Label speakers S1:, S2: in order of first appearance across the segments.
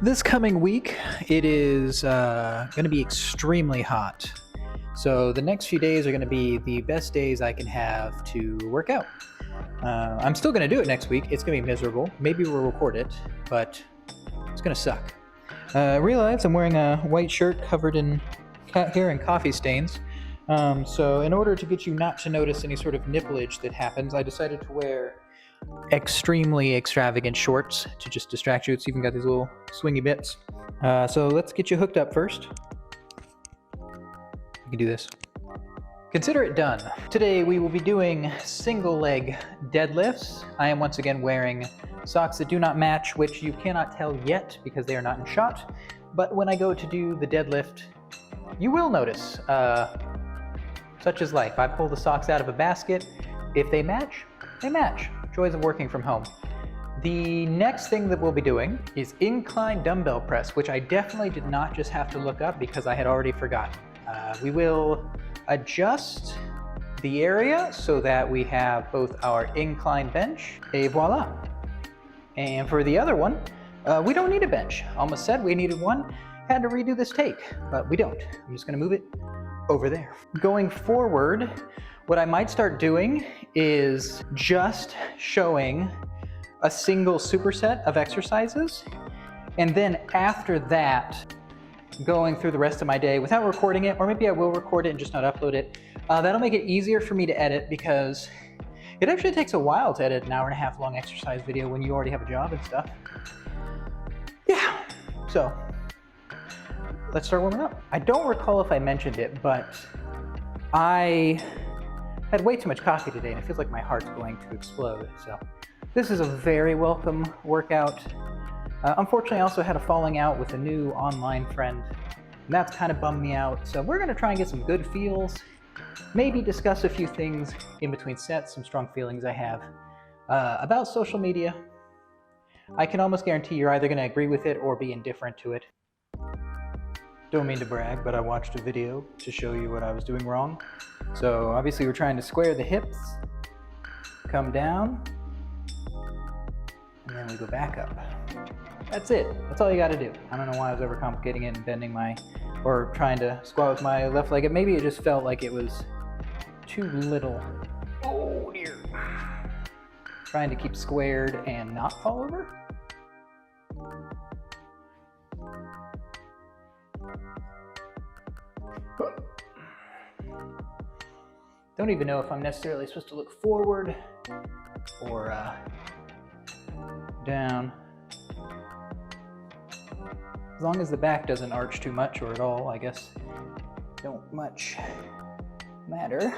S1: This coming week, it is going to be extremely hot. So the next few days are going to be the best days I can have to work out. I'm still going to do it next week. It's going to be miserable. Maybe we'll record it, but it's going to suck. I realize I'm wearing a white shirt covered in cat hair and coffee stains. So in order to get you not to notice any sort of nipplage that happens, I decided to wear extremely extravagant shorts to just distract you. It's even got these little swingy bits. So let's get you hooked up first. You can do this. Consider it done. Today we will be doing single leg deadlifts. I am once again wearing socks that do not match, which you cannot tell yet because they are not in shot. But when I go to do the deadlift, you will notice. Such is life. I pull the socks out of a basket. If they match, they match. Joys of working from home. The next thing that we'll be doing is incline dumbbell press, which I definitely did not just have to look up because I had already forgotten. We will adjust the area so that we have both our incline bench, et voila. And for the other one, we don't need a bench. Almost said we needed one, had to redo this take, but we don't. I'm just gonna move it over there. Going forward, what I might start doing is just showing a single superset of exercises, and then after that, going through the rest of my day without recording it, or maybe I will record it and just not upload it. That'll make it easier for me to edit because it actually takes a while to edit an hour-and-a-half long exercise video when you already have a job and stuff. Yeah, so let's start warming up. I don't recall if I mentioned it, but I had way too much coffee today and it feels like my heart's going to explode. So this is a very welcome workout. Unfortunately, I also had a falling out with a new online friend, and that's kind of bummed me out. So we're gonna try and get some good feels, maybe discuss a few things in between sets, some strong feelings I have about social media. I can almost guarantee you're either gonna agree with it or be indifferent to it. Don't mean to brag, but I watched a video to show you what I was doing wrong. So obviously we're trying to square the hips, come down, and then we go back up. That's it. That's all you gotta do. I don't know why I was overcomplicating it and bending or trying to squat with my left leg. Maybe it just felt like it was too little. Oh dear. Trying to keep squared and not fall over. Don't even know if I'm necessarily supposed to look forward or down. As long as the back doesn't arch too much or at all, I guess don't much matter.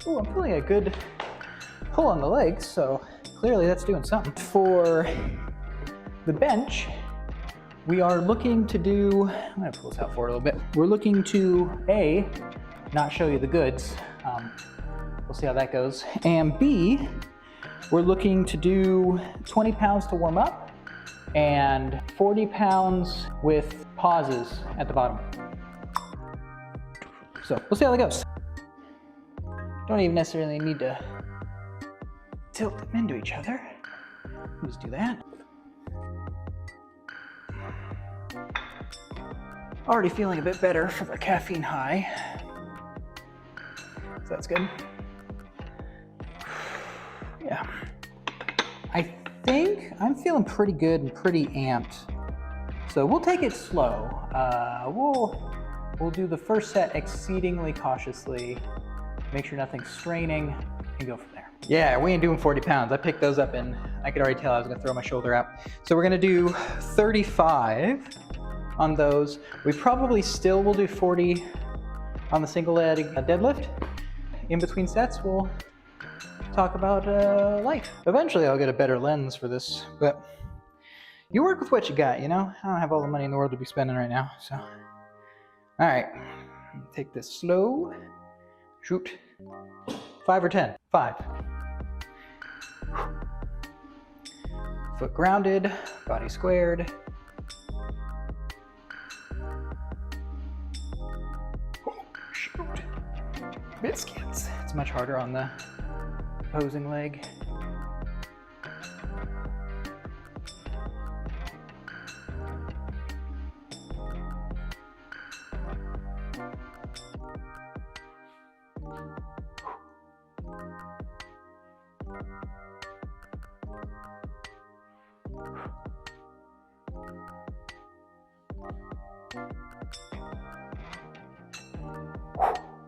S1: Oh, I'm feeling a good pull on the legs, so clearly that's doing something. For the bench, we are looking to do, I'm gonna pull this out forward a little bit. We're looking to A, not show you the goods. We'll see how that goes. And B, we're looking to do 20 pounds to warm up and 40 pounds with pauses at the bottom. So we'll see how that goes. Don't even necessarily need to tilt them into each other. Just do that. Already feeling a bit better for the caffeine high. So that's good. Yeah. I think I'm feeling pretty good and pretty amped. So we'll take it slow. We'll do the first set exceedingly cautiously, make sure nothing's straining, and go from there. Yeah, we ain't doing 40 pounds. I picked those up and I could already tell I was gonna throw my shoulder out. So we're gonna do 35 on those. We probably still will do 40 on the single leg deadlift. In between sets, we'll talk about life. Eventually I'll get a better lens for this, but you work with what you got, you know? I don't have all the money in the world to be spending right now, so. All right, take this slow. Shoot. 5 or 10? 5. Foot grounded, body squared. Oh, shoot. Biscuits. It's much harder on the opposing leg.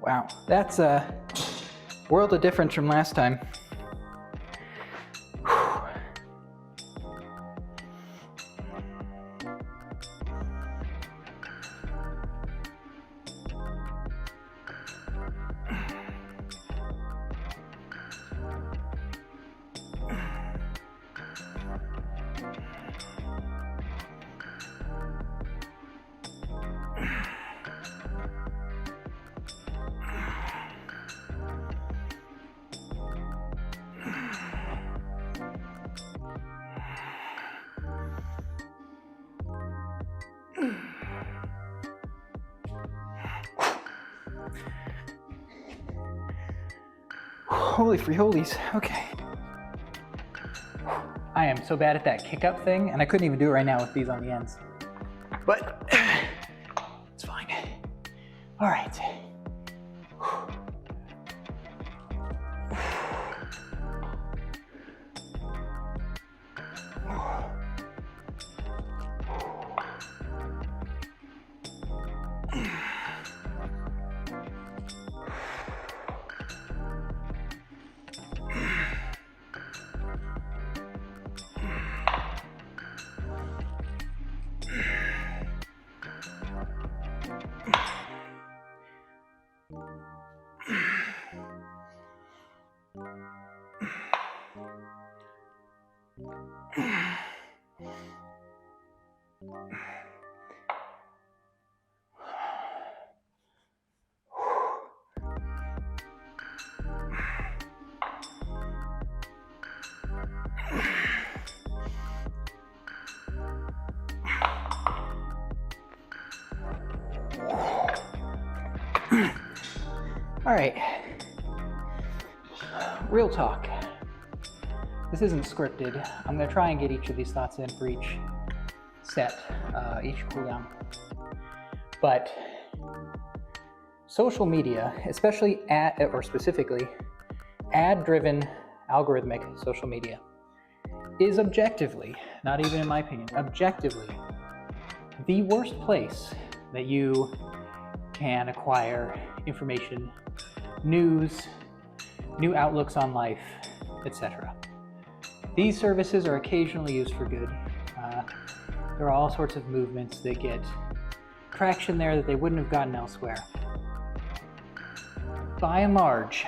S1: Wow, that's a world of difference from last time. Holy free holies. Okay. I am so bad at that kick up thing, and I couldn't even do it right now with these on the ends. But it's fine. All right. All right, real talk. This isn't scripted. I'm gonna try and get each of these thoughts in for each set, each cooldown. But social media, especially specifically ad-driven algorithmic social media, is objectively, not even in my opinion, objectively, the worst place that you can acquire information, news, new outlooks on life, etc. These services are occasionally used for good. There are all sorts of movements that get traction there that they wouldn't have gotten elsewhere. By and large,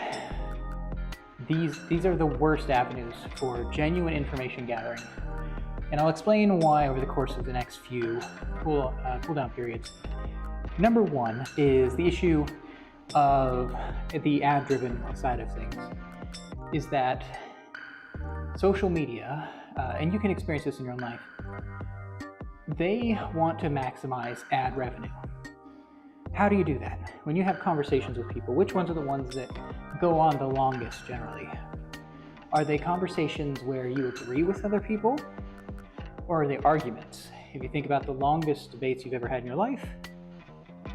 S1: these are the worst avenues for genuine information gathering. And I'll explain why over the course of the next few cooldown periods. Number one is the issue of the ad-driven side of things, is that social media, and you can experience this in your own life, they want to maximize ad revenue. How do you do that? When you have conversations with people, which ones are the ones that go on the longest generally? Are they conversations where you agree with other people? Or are they arguments? If you think about the longest debates you've ever had in your life,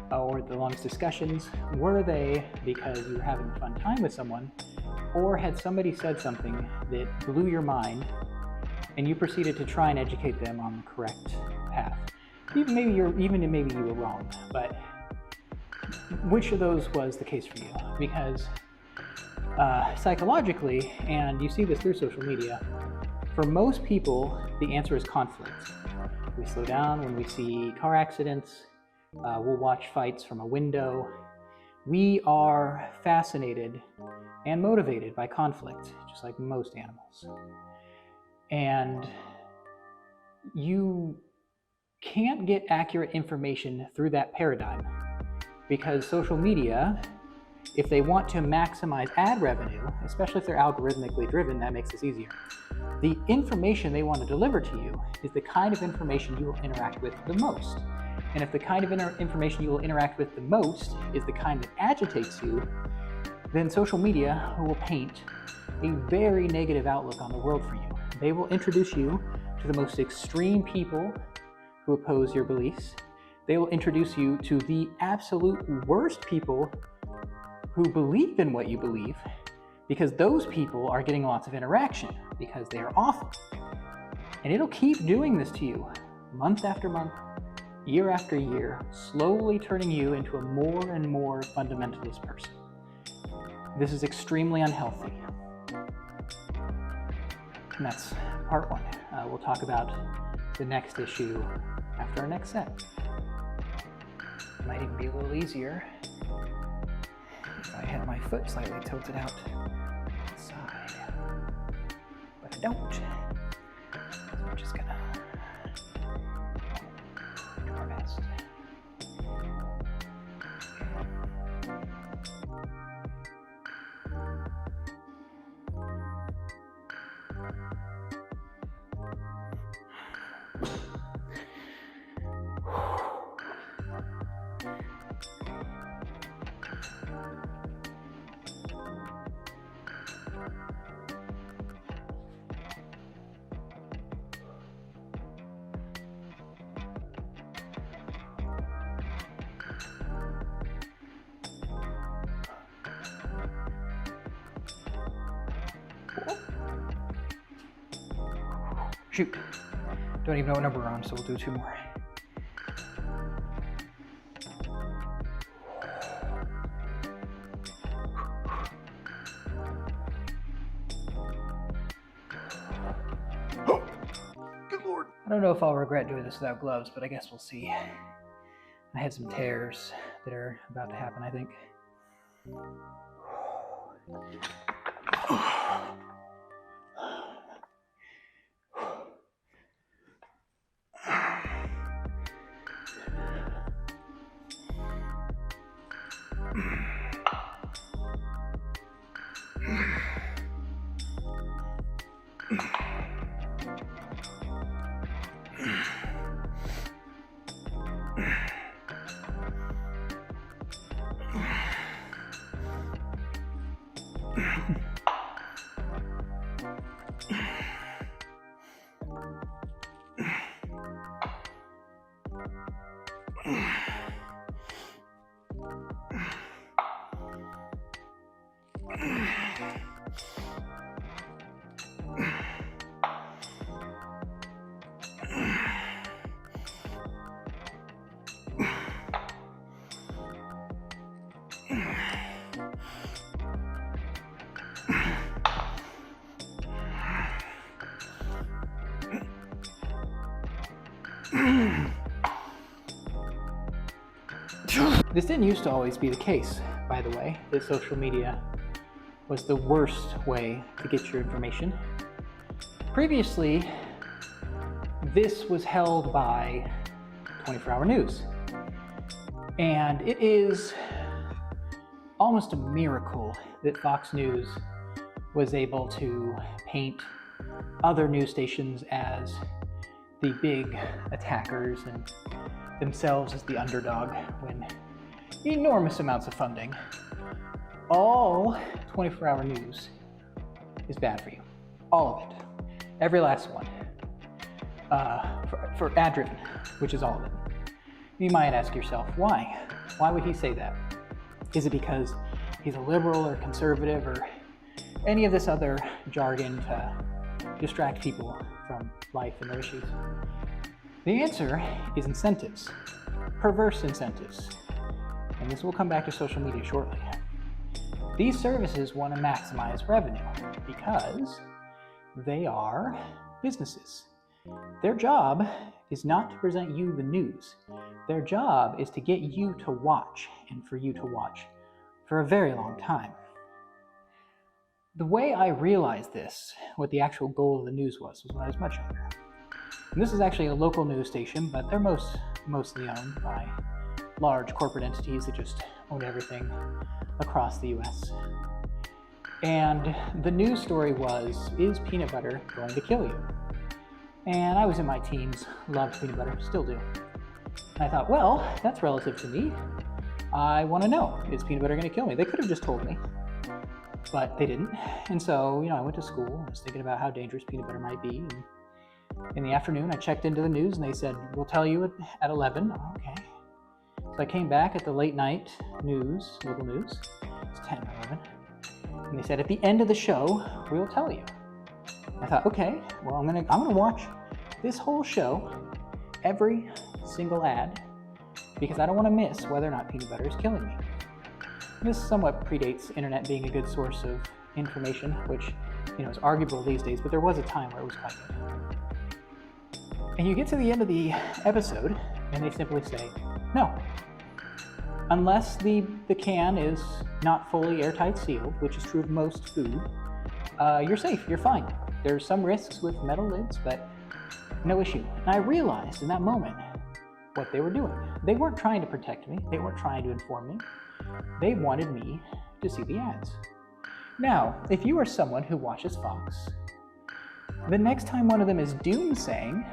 S1: or the longest discussions, were they because you were having a fun time with someone, or had somebody said something that blew your mind and you proceeded to try and educate them on the correct path? Maybe you were wrong, but which of those was the case for you? Because psychologically, and you see this through social media, for most people, the answer is conflict. We slow down when we see car accidents. We'll watch fights from a window. We are fascinated and motivated by conflict, just like most animals. And you can't get accurate information through that paradigm because social media, if they want to maximize ad revenue, especially if they're algorithmically driven, that makes this easier. The information they want to deliver to you is the kind of information you will interact with the most. And if the kind of information you will interact with the most is the kind that agitates you, then social media will paint a very negative outlook on the world for you. They will introduce you to the most extreme people who oppose your beliefs. They will introduce you to the absolute worst people who believe in what you believe, because those people are getting lots of interaction because they are awful. And it'll keep doing this to you month after month, year after year, slowly turning you into a more and more fundamentalist person. This is extremely unhealthy. And that's part one. We'll talk about the next issue after our next set. It might even be a little easier if I had my foot slightly tilted out to the side. But I don't. So I'm just gonna do our best. Shoot. Don't even know what number we're on, so we'll do 2 more. Good Lord. I don't know if I'll regret doing this without gloves, but I guess we'll see. I had some tears that are about to happen, I think. This didn't used to always be the case, by the way, that social media was the worst way to get your information. Previously, this was held by 24-hour news. And it is almost a miracle that Fox News was able to paint other news stations as the big attackers and themselves as the underdog when enormous amounts of funding. All 24-hour news is bad for you. All of it. Every last one. For ad-driven, which is all of it. You might ask yourself, why? Why would he say that? Is it because he's a liberal or conservative or any of this other jargon to distract people from life and their issues? The answer is incentives. Perverse incentives. And this will come back to social media shortly. These services want to maximize revenue because they are businesses. Their job is not to present you the news. Their job is to get you to watch, and for you to watch for a very long time. The way I realized this, what the actual goal of the news was when I was much younger. And this is actually a local news station, but they're mostly owned by large corporate entities that just own everything across the US. And the news story was, is peanut butter going to kill you? And I was in my teens, loved peanut butter, still do. And I thought, well, that's relative to me. I want to know, is peanut butter going to kill me? They could have just told me, but they didn't. And so, I went to school, I was thinking about how dangerous peanut butter might be. And in the afternoon, I checked into the news and they said, we'll tell you at 11. Oh, okay. So I came back at the late night news, local news. It's 10 or 11. And they said, at the end of the show, we'll tell you. I thought, okay, well, I'm gonna watch this whole show, every single ad, because I don't want to miss whether or not peanut butter is killing me. This somewhat predates internet being a good source of information, which is arguable these days, but there was a time where it was quite good. And you get to the end of the episode, and they simply say, no. Unless the can is not fully airtight sealed, which is true of most food, you're safe, you're fine. There's some risks with metal lids, but no issue. And I realized in that moment what they were doing. They weren't trying to protect me. They weren't trying to inform me. They wanted me to see the ads. Now, if you are someone who watches Fox, the next time one of them is doomsaying,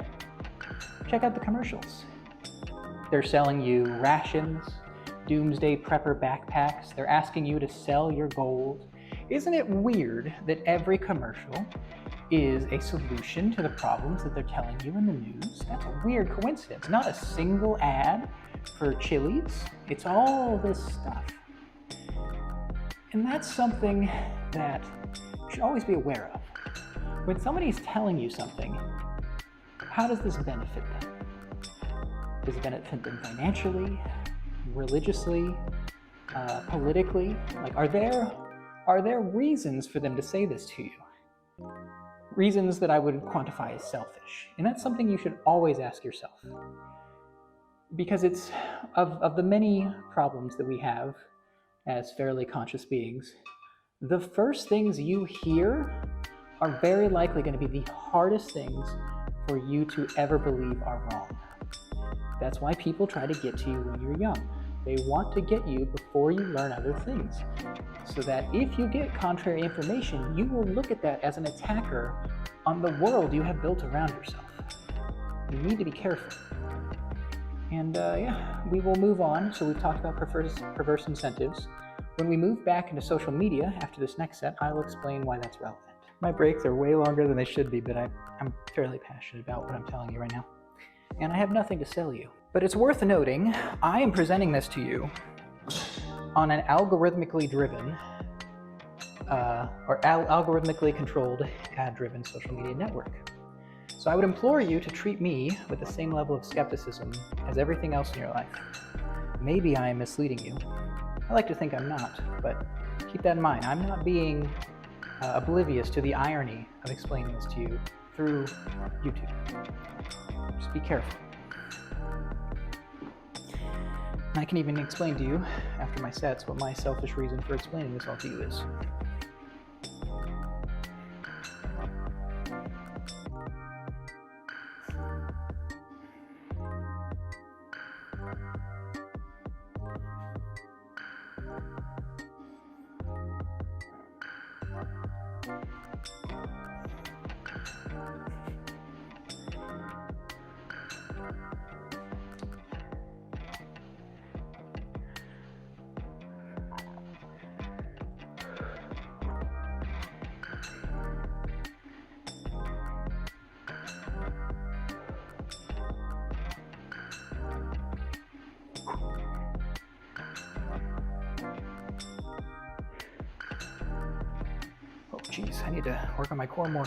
S1: check out the commercials. They're selling you rations, doomsday prepper backpacks. They're asking you to sell your gold. Isn't it weird that every commercial is a solution to the problems that they're telling you in the news? That's a weird coincidence. Not a single ad for Chili's. It's all this stuff. And that's something that you should always be aware of. When somebody's telling you something, how does this benefit them? Does it benefit them financially, religiously, politically? Like, are there reasons for them to say this to you? Reasons that I would quantify as selfish. And that's something you should always ask yourself. Because it's, of the many problems that we have as fairly conscious beings, the first things you hear are very likely going to be the hardest things for you to ever believe are wrong. That's why people try to get to you when you're young. They want to get you before you learn other things, so that if you get contrary information, you will look at that as an attacker on the world you have built around yourself. You need to be careful. And we will move on. So we've talked about perverse incentives. When we move back into social media after this next set, I will explain why that's relevant. My breaks are way longer than they should be, but I'm fairly passionate about what I'm telling you right now. And I have nothing to sell you. But it's worth noting, I am presenting this to you on an algorithmically driven, algorithmically controlled, ad-driven social media network. So I would implore you to treat me with the same level of skepticism as everything else in your life. Maybe I am misleading you. I like to think I'm not, but keep that in mind. I'm not being oblivious to the irony of explaining this to you through YouTube. Just be careful. And I can even explain to you, after my sets, what my selfish reason for explaining this all to you is. Oh, geez, I need to work on my core more.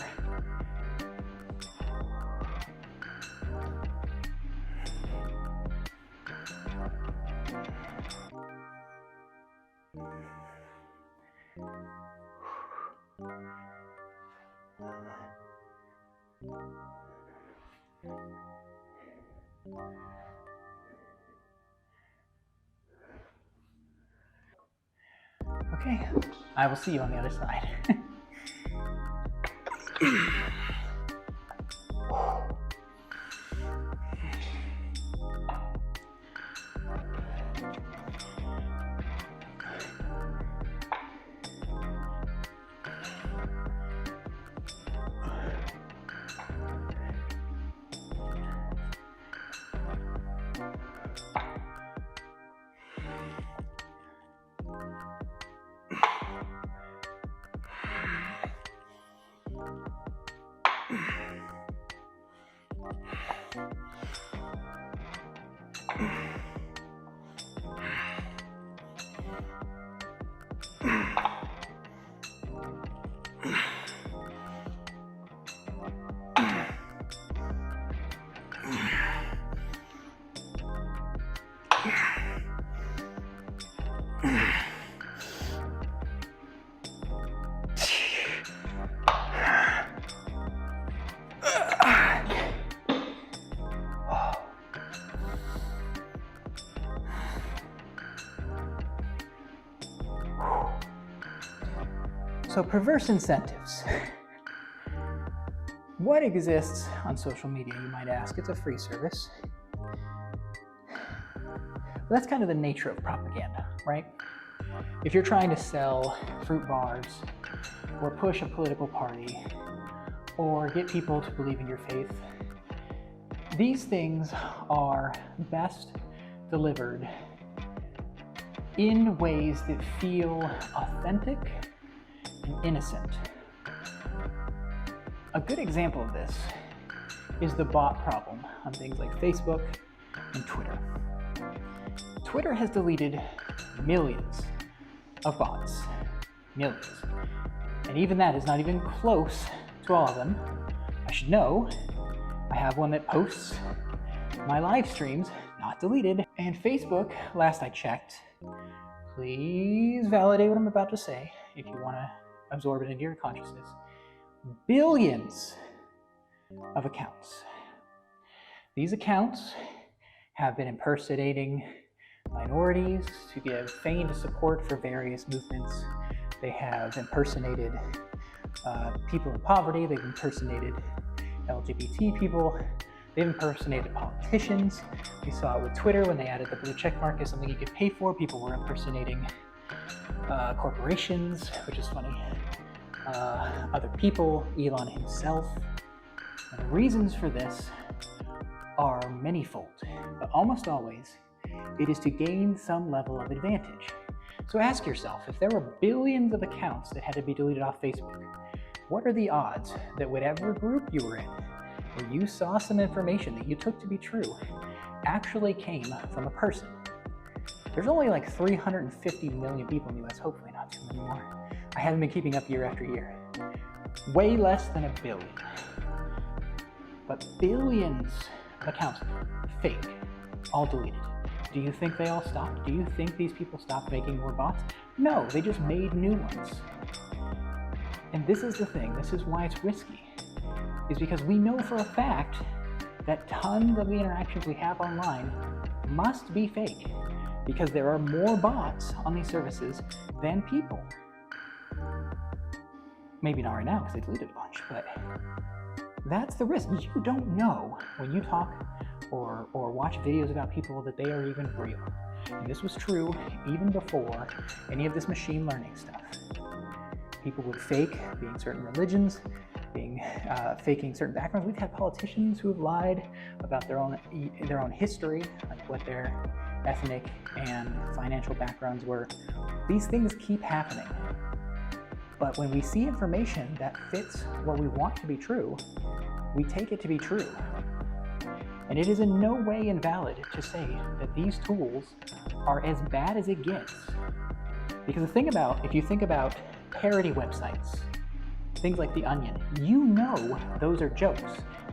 S1: Okay, I will see you on the other side. So perverse incentives. What exists on social media, you might ask? It's a free service. But that's kind of the nature of propaganda, right? If you're trying to sell fruit bars or push a political party or get people to believe in your faith, these things are best delivered in ways that feel authentic and innocent. A good example of this is the bot problem on things like Facebook and Twitter. Twitter has deleted millions of bots, millions. And even that is not even close to all of them. I should know, I have one that posts my live streams, not deleted. And Facebook, last I checked, please validate what I'm about to say if you want to absorb it into your consciousness. Billions of accounts. These accounts have been impersonating minorities to give feigned support for various movements. They have impersonated people in poverty. They've impersonated LGBT people. They've impersonated politicians. We saw it with Twitter when they added the blue check mark as something you could pay for. People were impersonating corporations, which is funny. Other people, Elon himself. And the reasons for this are manyfold, but almost always it is to gain some level of advantage. So ask yourself, if there were billions of accounts that had to be deleted off Facebook, what are the odds that whatever group you were in, where you saw some information that you took to be true, actually came from a person? There's only like 350 million people in the US, hopefully not too many more. I haven't been keeping up year after year. Way less than a billion. But billions of accounts, fake, all deleted. Do you think they all stopped? Do you think these people stopped making more bots? No, they just made new ones. And this is the thing, this is why it's risky, is because we know for a fact that tons of the interactions we have online must be fake, because there are more bots on these services than people. Maybe not right now because they deleted a bunch, but that's the risk. You don't know when you talk or watch videos about people that they are even real. And this was true even before any of this machine learning stuff. People would fake being certain religions, faking certain backgrounds. We've had politicians who have lied about their own history, like what their ethnic and financial backgrounds were. These things keep happening. But when we see information that fits what we want to be true, we take it to be true. And it is in no way invalid to say that these tools are as bad as it gets. Because if you think about parody websites, things like The Onion, you know those are jokes.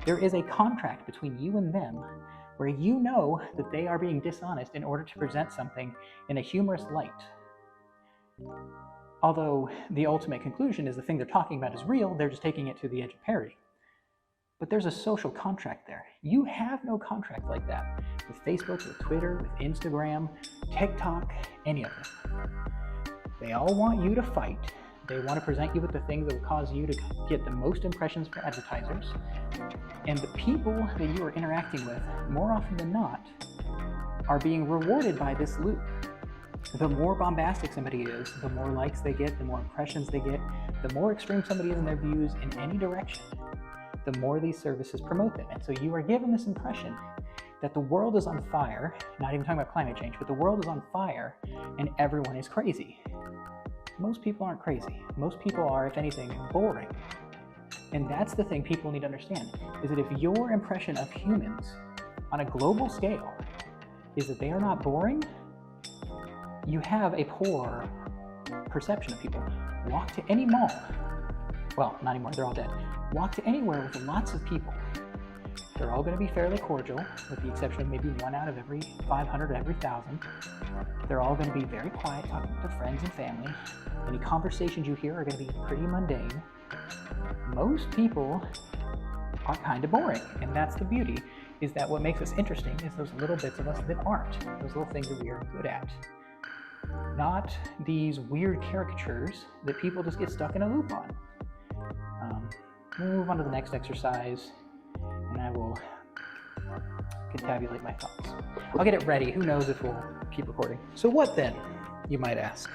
S1: There is a contract between you and them where you know that they are being dishonest in order to present something in a humorous light. Although the ultimate conclusion is the thing they're talking about is real, they're just taking it to the edge of parody. But there's a social contract there. You have no contract like that with Facebook, with Twitter, with Instagram, TikTok, any of them. They all want you to fight. They want to present you with the things that will cause you to get the most impressions for advertisers. And the people that you are interacting with, more often than not, are being rewarded by this loop. The more bombastic somebody is, the more likes they get, the more impressions they get, the more extreme somebody is in their views in any direction, the more these services promote them. And so you are given this impression that the world is on fire, not even talking about climate change, but the world is on fire and everyone is crazy. Most people aren't crazy. Most people are, if anything, boring. And that's the thing people need to understand, is that if your impression of humans on a global scale is that they are not boring, you have a poor perception of people. Walk to any mall. Well, not anymore, they're all dead. Walk to anywhere with lots of people. They're all going to be fairly cordial, with the exception of maybe 1 out of every 500 or every 1,000. They're all going to be very quiet, talking to their friends and family. Any conversations you hear are going to be pretty mundane. Most people are kind of boring, and that's the beauty, is that what makes us interesting is those little bits of us that aren't, those little things that we are good at. not these weird caricatures that people just get stuck in a loop on. We'll move on to the next exercise, and I will contabulate my thoughts. I'll get it ready. Who knows if we'll keep recording. So what then, you might ask?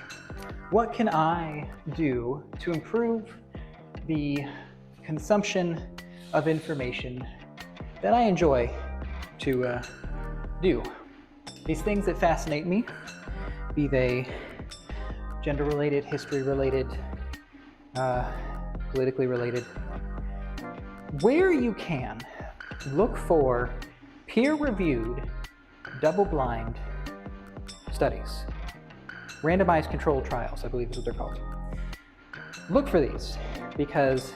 S1: What can I do to improve the consumption of information that I enjoy to do? These things that fascinate me, be they gender-related, history-related, politically related. Where you can, look for peer-reviewed, double-blind studies. Randomized controlled trials, I believe is what they're called. Look for these, because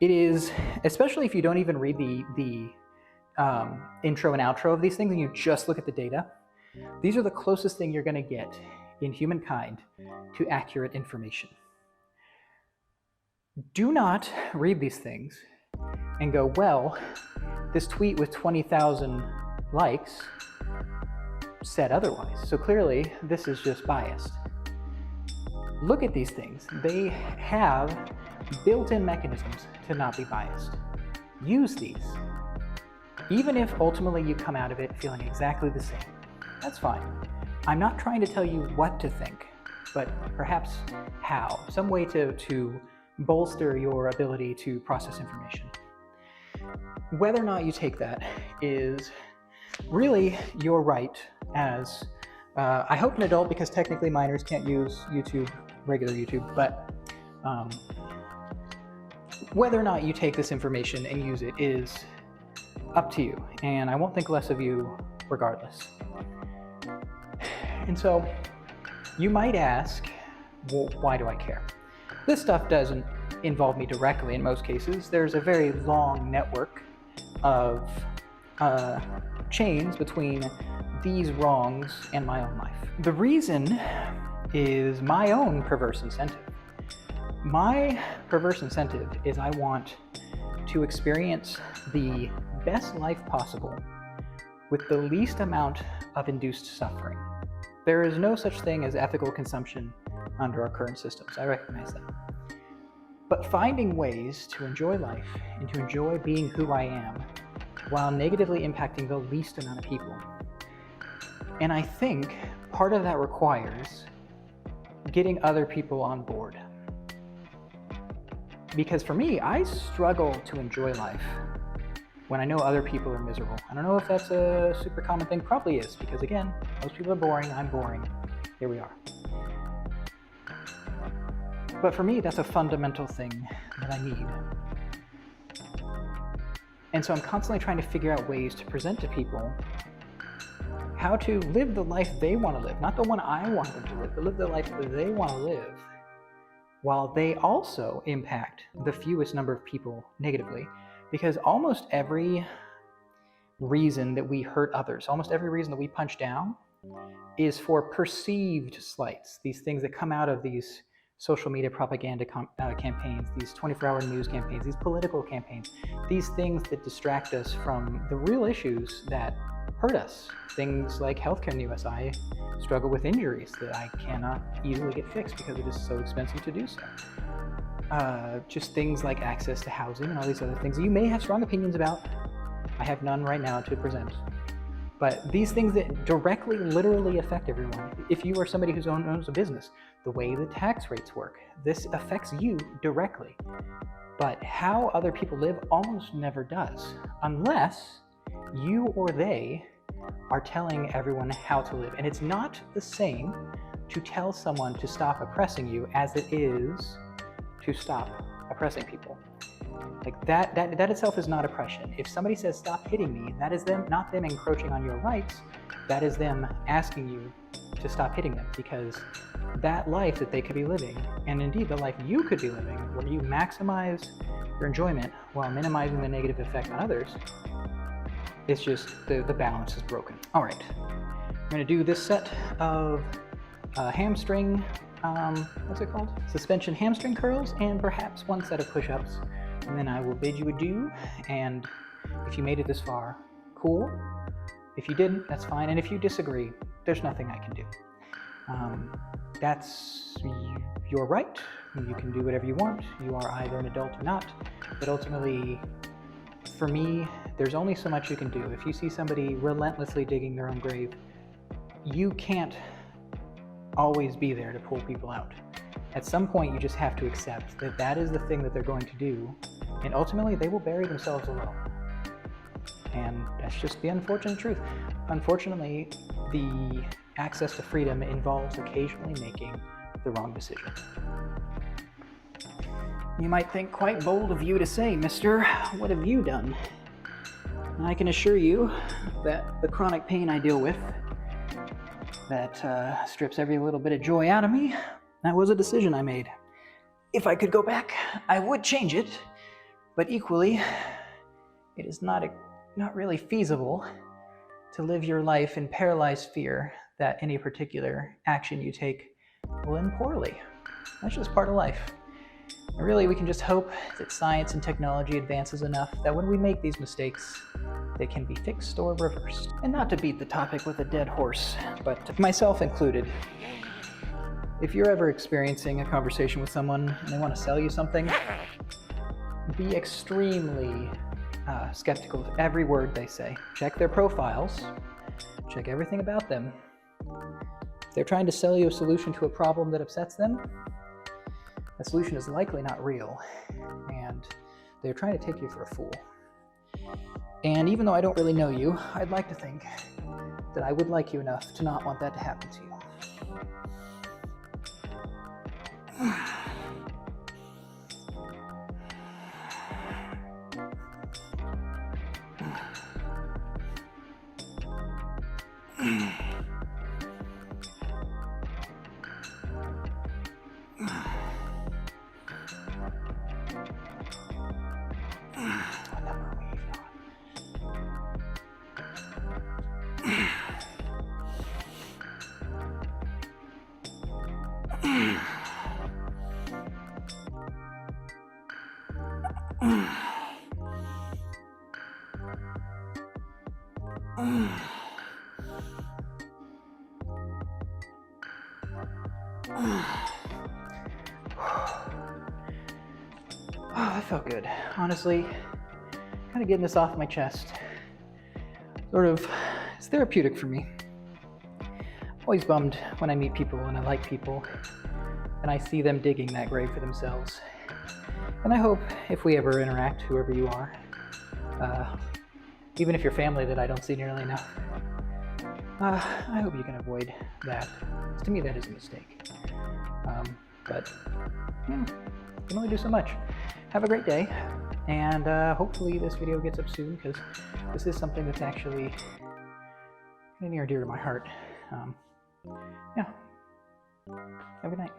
S1: it is, especially if you don't even read the intro and outro of these things and you just look at the data, these are the closest thing you're going to get in humankind to accurate information. Do not read these things and go, well, this tweet with 20,000 likes said otherwise, so clearly this is just biased. Look at these things. They have built-in mechanisms to not be biased. Use these. Even if ultimately you come out of it feeling exactly the same, that's fine. I'm not trying to tell you what to think, but perhaps how, some way to bolster your ability to process information. Whether or not you take that is really your right as, I hope an adult, because technically minors can't use YouTube, regular YouTube, but whether or not you take this information and use it is up to you, and I won't think less of you regardless. And so you might ask, well, why do I care? This stuff doesn't involve me directly in most cases. There's a very long network of chains between these wrongs and my own life. The reason is my own perverse incentive. My perverse incentive is I want to experience the best life possible with the least amount of induced suffering. There is no such thing as ethical consumption under our current systems. I recognize that. But finding ways to enjoy life and to enjoy being who I am while negatively impacting the least amount of people. And I think part of that requires getting other people on board. Because for me, I struggle to enjoy life when I know other people are miserable. I don't know if that's a super common thing. Probably is, because again, most people are boring, I'm boring. Here we are. But for me, that's a fundamental thing that I need. And so I'm constantly trying to figure out ways to present to people how to live the life they want to live. Not the one I want them to live, but live the life that they want to live, while they also impact the fewest number of people negatively. Because almost every reason that we hurt others, almost every reason that we punch down, is for perceived slights. These things that come out of these social media propaganda campaigns, these 24-hour news campaigns, these political campaigns, these things that distract us from the real issues that hurt us. Things like healthcare in the US. I struggle with injuries that I cannot easily get fixed because it is so expensive to do so. Just things like access to housing and all these other things that you may have strong opinions about. I have none right now to present. But these things that directly, literally affect everyone. If you are somebody who owns a business, the way the tax rates work, this affects you directly. But how other people live almost never does, unless you or they are telling everyone how to live. And it's not the same to tell someone to stop oppressing you as it is to stop oppressing people. Like that itself is not oppression. If somebody says stop hitting me, that is them, not them encroaching on your rights. That is them asking you to stop hitting them, because that life that they could be living, and indeed the life you could be living, where you maximize your enjoyment while minimizing the negative effect on others, it's just the balance is broken. All right, I'm going to do this set of hamstring, what's it called? Suspension hamstring curls, and perhaps one set of push-ups. And then I will bid you adieu, and if you made it this far, cool. If you didn't, that's fine, and if you disagree, there's nothing I can do. That's your right. You can do whatever you want. You are either an adult or not. But ultimately, for me, there's only so much you can do. If you see somebody relentlessly digging their own grave, you can't always be there to pull people out. At some point, you just have to accept that that is the thing that they're going to do, and ultimately, they will bury themselves alone. And that's just the unfortunate truth. Unfortunately, the access to freedom involves occasionally making the wrong decision. You might think, quite bold of you to say, mister, what have you done? And I can assure you that the chronic pain I deal with, that strips every little bit of joy out of me, that was a decision I made. If I could go back, I would change it, but equally, it is not really feasible to live your life in paralyzed fear that any particular action you take will end poorly. That's just part of life. And really, we can just hope that science and technology advances enough that when we make these mistakes, they can be fixed or reversed. And not to beat the topic with a dead horse, but myself included, if you're ever experiencing a conversation with someone and they want to sell you something, be extremely skeptical of every word they say. Check their profiles, check everything about them. If they're trying to sell you a solution to a problem that upsets them, that solution is likely not real, and they're trying to take you for a fool. And even though I don't really know you, I'd like to think that I would like you enough to not want that to happen to you. Oh, that felt good. Honestly, kind of getting this off my chest. It's therapeutic for me. Always bummed when I meet people and I like people and I see them digging that grave for themselves. And I hope if we ever interact, whoever you are, even if you're family that I don't see nearly enough, I hope you can avoid that. To me, that is a mistake. But you can only do so much. Have a great day, and hopefully this video gets up soon, because this is something that's actually near and dear to my heart. Yeah. Have a good night.